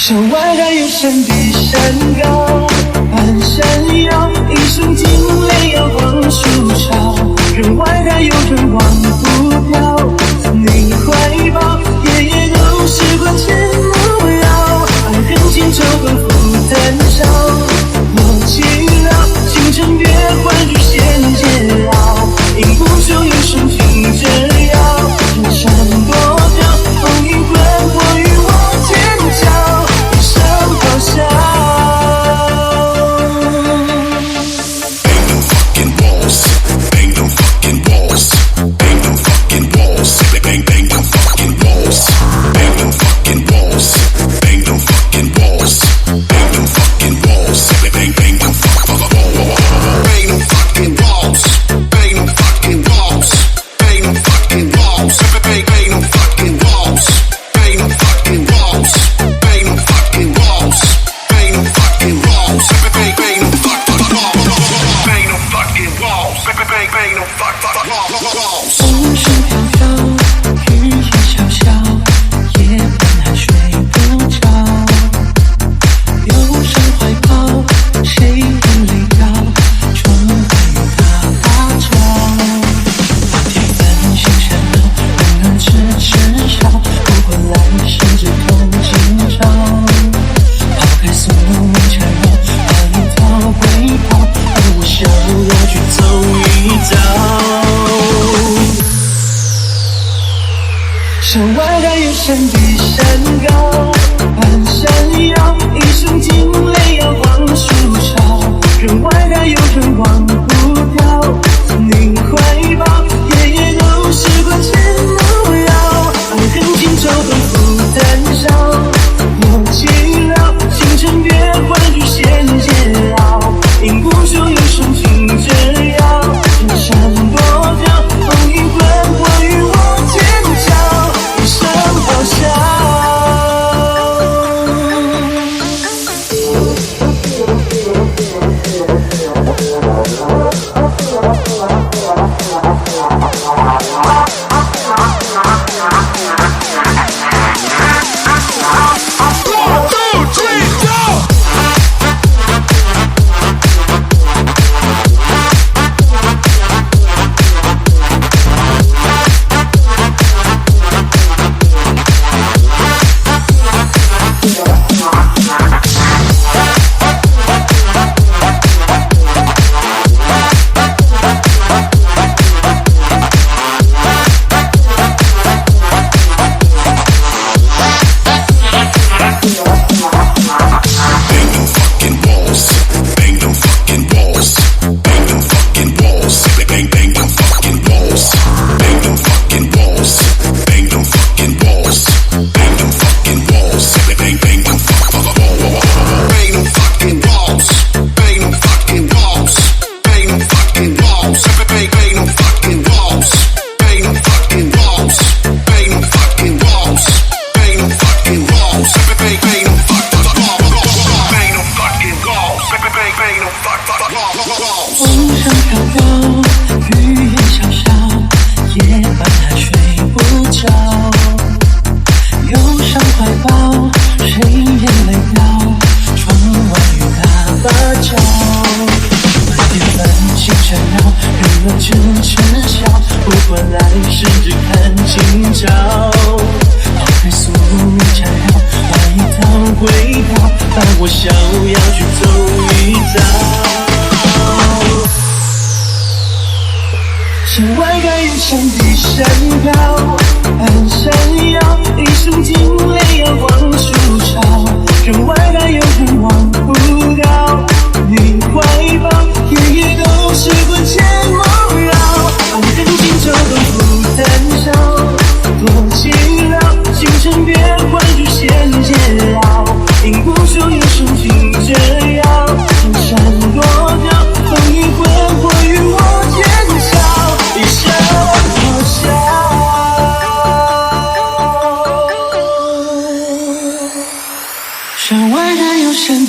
山外还有山比山高，半山腰一束金雷耀光树梢，人外还有人忘不掉，你怀抱夜夜都是关前幕绕，而人间就更负担少，我寂寥清晨别换日线煎熬，饮不休有声听着摇，人山多娇，风雨滚过与我尖叫，一声咆哮。风声飘飘雨也潇潇，夜半还睡不着，忧伤怀抱谁人泪掉，窗外雨大叫，铁粉心缠绕，人儿痴痴笑，不管来世只看今朝，抛开所有缠绕，把一套归跑，而我逍遥去走一遭。山外还有山比山高，半山腰一束金雷耀光树梢，人外还有人忘不掉，你怀抱夜夜都是关前幕绕，而人间就更负担少，我寂寥清晨别换日线煎熬，饮不休有声听着摇，人山多娇，风雨滚过与我尖叫，一声咆哮。风声飘飘雨也潇潇，夜半还睡不着，忧伤怀抱谁眼泪掉，窗外雨大叫，铁粉心缠绕，人儿痴痴笑，不管来世只看今朝，抛开宿命缠绕，把一套归跑，把我逍遥去走一遭。山外还有山比山高，半山腰一束金雷耀光树梢，人外还有人忘不掉，你怀抱夜夜都是关前幕绕，而人间就更负担少，多寂寥清晨别换日线煎熬，饮不休有声听着摇，人山多娇，风雨滚过与我尖叫，一声咆哮。山外还有山